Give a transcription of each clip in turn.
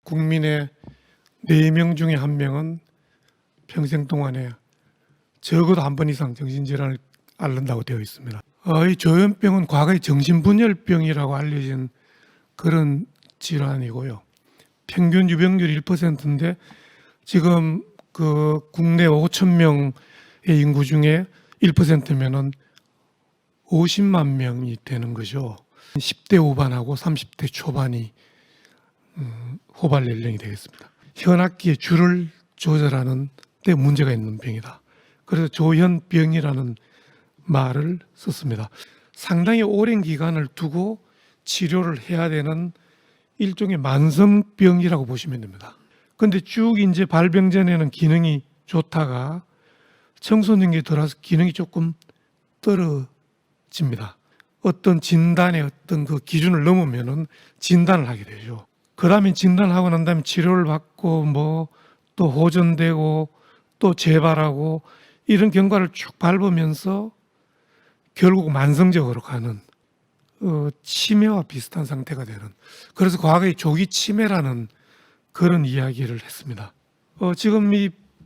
국민의 4명 중에 1명은 평생 동안에 적어도 한 번 이상 정신질환을 앓는다고 되어 있습니다. 이 조현병은 과거에 정신분열병이라고 알려진 그런 질환이고요. 평균 유병률 1%인데 지금 그 국내 5천 명의 인구 중에 1%면은 50만 명이 되는 거죠. 10대 후반하고 30대 초반이 호발 연령이 되겠습니다. 현악기의 줄을 조절하는 데 문제가 있는 병이다. 그래서 조현병이라는 말을 썼습니다. 상당히 오랜 기간을 두고 치료를 해야 되는 일종의 만성병이라고 보시면 됩니다. 근데 쭉 이제 발병 전에는 기능이 좋다가 청소년기에 들어와서 기능이 조금 떨어집니다. 어떤 진단의 어떤 그 기준을 넘으면은 진단을 하게 되죠. 그 다음에 진단을 하고 난 다음에 치료를 받고 뭐 또 호전되고 또 재발하고 이런 경과를 쭉 밟으면서 결국 만성적으로 가는 치매와 비슷한 상태가 되는, 그래서 과거에 조기 치매라는 그런 이야기를 했습니다. 지금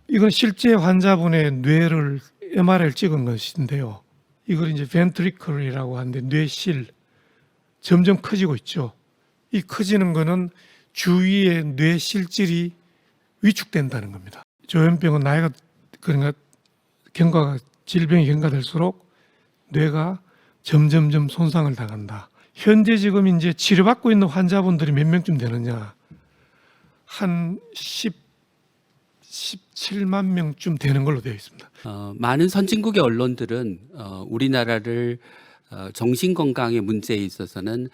이건 실제 환자분의 뇌를 MRI를 찍은 것인데요. 이걸 이제 벤트리클이라고 하는데 뇌실 점점 커지고 있죠. 이 커지는 거는 주위의 뇌 실질이 위축된다는 겁니다. 조현병은 나이가 그러니까 질병이 경과될수록 뇌가 점점점 손상을 당한다. 현재 지금 이제 치료받고 있는 환자분들이 몇 명쯤 되느냐? 한 17만 명쯤 되는 걸로 되어 있습니다. 많은 선진국의 언론들은 우리나라를 정신건강의 문제에 있어서는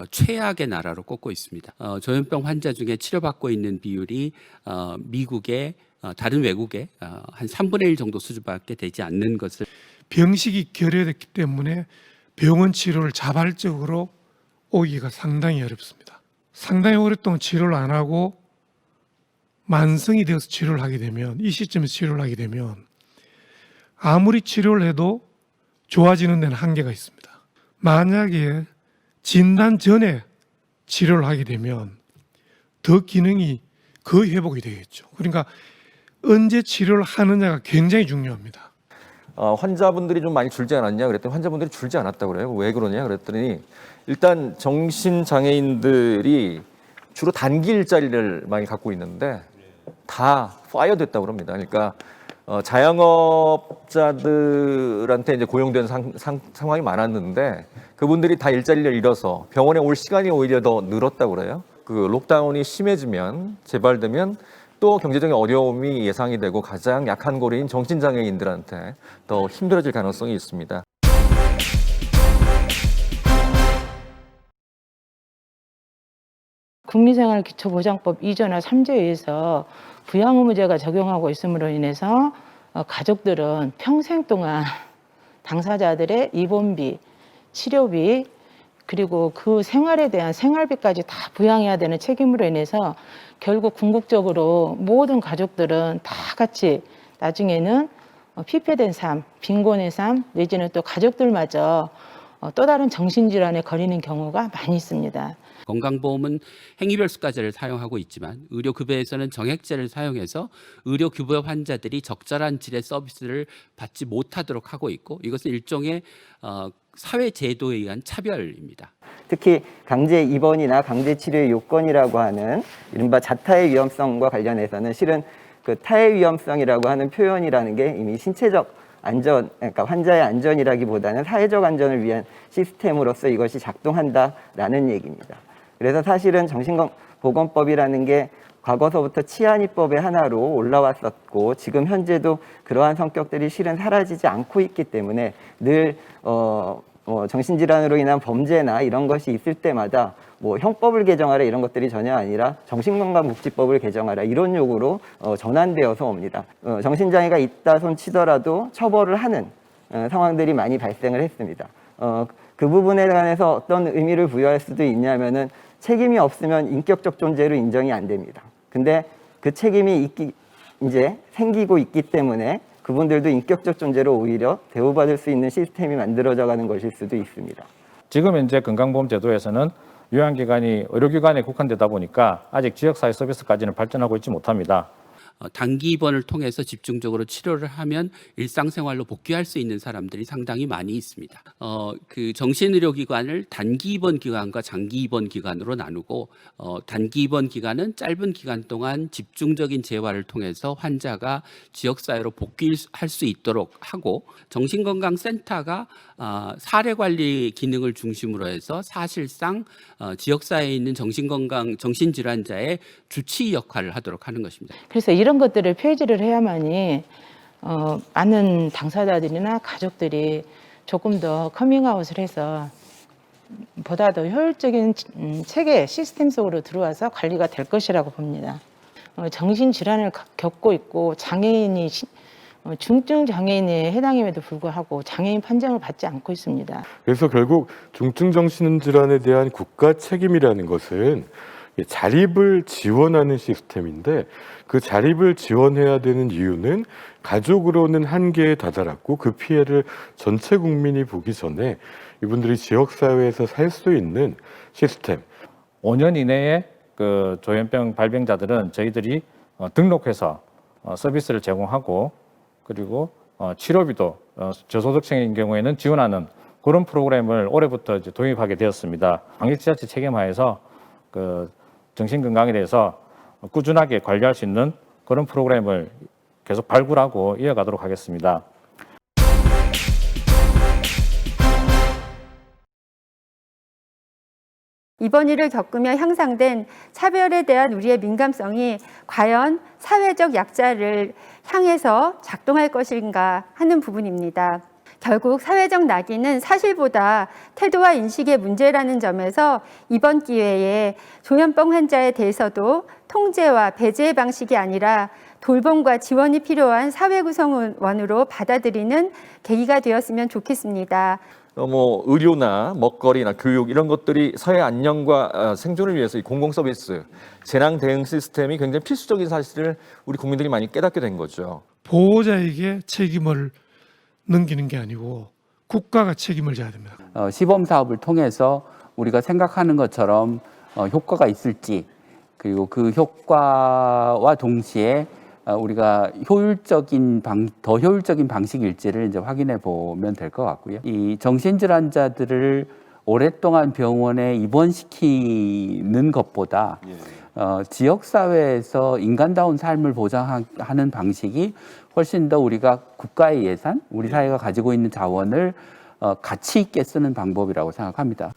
최악의 나라로 꼽고 있습니다. 조현병 환자 중에 치료받고 있는 비율이 미국의 다른 외국의 한 3분의 1 정도 수준밖에 되지 않는 것을, 병식이 결여됐기 때문에 병원 치료를 자발적으로 오기가 상당히 어렵습니다. 상당히 오랫동안 치료를 안 하고 만성이 되어서 치료를 하게 되면, 이 시점에서 치료를 하게 되면 아무리 치료를 해도 좋아지는 데는 한계가 있습니다. 만약에 진단 전에 치료를 하게 되면 더 기능이 거의 회복이 되겠죠. 그러니까 언제 치료를 하느냐가 굉장히 중요합니다. 환자분들이 좀 많이 줄지 않았냐 그랬더니 환자분들이 줄지 않았다고 그래요. 왜 그러냐 그랬더니 일단 정신장애인들이 주로 단기 일자리를 많이 갖고 있는데 다 파이어 됐다고 합니다. 그러니까 자영업자들한테 이제 고용된 상황이 많았는데 그분들이 다 일자리를 잃어서 병원에 올 시간이 오히려 더 늘었다고 그래요. 그 록다운이 심해지면 재발되면 또 경제적인 어려움이 예상이 되고 가장 약한 고리인 정신장애인들한테 더 힘들어질 가능성이 있습니다. 국민생활기초보장법 2조나 3조에 의해서 부양의무제가 적용하고 있음으로 인해서 가족들은 평생 동안 당사자들의 입원비, 치료비, 그리고 그 생활에 대한 생활비까지 다 부양해야 되는 책임으로 인해서 결국 궁극적으로 모든 가족들은 다 같이 나중에는 피폐된 삶, 빈곤의 삶, 내지는 또 가족들마저 또 다른 정신질환에 걸리는 경우가 많이 있습니다. 건강보험은 행위별수가제를 사용하고 있지만 의료급여에서는 정액제를 사용해서 의료급여 환자들이 적절한 질의 서비스를 받지 못하도록 하고 있고, 이것은 일종의 사회제도에 의한 차별입니다. 특히 강제 입원이나 강제 치료의 요건이라고 하는 이른바 자타의 위험성과 관련해서는 실은 그 타의 위험성이라고 하는 표현이라는 게 이미 신체적 안전, 그러니까 환자의 안전이라기보다는 사회적 안전을 위한 시스템으로서 이것이 작동한다라는 얘기입니다. 그래서 사실은 정신보건법이라는 게 과거서부터 치안이법의 하나로 올라왔었고 지금 현재도 그러한 성격들이 실은 사라지지 않고 있기 때문에 늘 정신질환으로 인한 범죄나 이런 것이 있을 때마다 뭐 형법을 개정하라 이런 것들이 전혀 아니라 정신건강복지법을 개정하라 이런 요구로 전환되어서 옵니다. 정신장애가 있다 손 치더라도 처벌을 하는 상황들이 많이 발생을 했습니다. 그 부분에 관해서 어떤 의미를 부여할 수도 있냐면은 책임이 없으면 인격적 존재로 인정이 안 됩니다. 근데 그 책임이 이제 생기고 있기 때문에 그분들도 인격적 존재로 오히려 대우받을 수 있는 시스템이 만들어져 가는 것일 수도 있습니다. 지금 현재 건강보험 제도에서는 요양기관이 의료기관에 국한되다 보니까 아직 지역사회 서비스까지는 발전하고 있지 못합니다. 단기 입원을 통해서 집중적으로 치료를 하면 일상생활로 복귀할 수 있는 사람들이 상당히 많이 있습니다. 그 정신의료기관을 단기 입원 기간과 장기 입원 기간으로 나누고 단기 입원 기간은 짧은 기간 동안 집중적인 재활을 통해서 환자가 지역사회로 복귀할 수 있도록 하고, 정신건강센터가 사례관리 기능을 중심으로 해서 사실상 지역사회에 있는 정신질환자의 주치 역할을 하도록 하는 것입니다. 그래서 이런 것들을 폐지를 해야만이 많은 당사자들이나 가족들이 조금 더 커밍아웃을 해서 보다 더 효율적인 체계 시스템 속으로 들어와서 관리가 될 것이라고 봅니다. 정신질환을 겪고 있고 장애인이 중증 자폐에 해당임에도 불구하고 장애인 판정을 받지 않고 있습니다. 그래서 결국 중증 정신질환에 대한 국가 책임이라는 것은 자립을 지원하는 시스템인데, 그 자립을 지원해야 되는 이유는 가족으로는 한계에 다다랐고 그 피해를 전체 국민이 보기 전에 이분들이 지역사회에서 살 수 있는 시스템. 5년 이내에 그 조현병 발병자들은 저희들이 등록해서 서비스를 제공하고, 그리고 치료비도 저소득층인 경우에는 지원하는 그런 프로그램을 올해부터 이제 도입하게 되었습니다. 광역지자체 책임하에서 그 정신건강에 대해서 꾸준하게 관리할 수 있는 그런 프로그램을 계속 발굴하고 이어가도록 하겠습니다. 입원일을 겪으며 향상된 차별에 대한 우리의 민감성이 과연 사회적 약자를 향해서 작동할 것인가 하는 부분입니다. 결국 사회적 낙인은 사실보다 태도와 인식의 문제라는 점에서 이번 기회에 조현병 환자에 대해서도 통제와 배제의 방식이 아니라 돌봄과 지원이 필요한 사회 구성원으로 받아들이는 계기가 되었으면 좋겠습니다. 의료나 먹거리나 교육 이런 것들이 사회 안녕과 생존을 위해서 이 공공 서비스, 재난 대응 시스템이 굉장히 필수적인 사실을 우리 국민들이 많이 깨닫게 된 거죠. 보호자에게 책임을 넘기는 게 아니고 국가가 책임을 져야 됩니다. 시범 사업을 통해서 우리가 생각하는 것처럼 효과가 있을지, 그리고 그 효과와 동시에 우리가 더 효율적인 방식일지를 이제 확인해 보면 될 것 같고요. 이 정신질환자들을 오랫동안 병원에 입원시키는 것보다 지역 사회에서 인간다운 삶을 보장하는 방식이 훨씬 더 우리가 국가의 예산, 우리 사회가 가지고 있는 자원을 가치 있게 쓰는 방법이라고 생각합니다.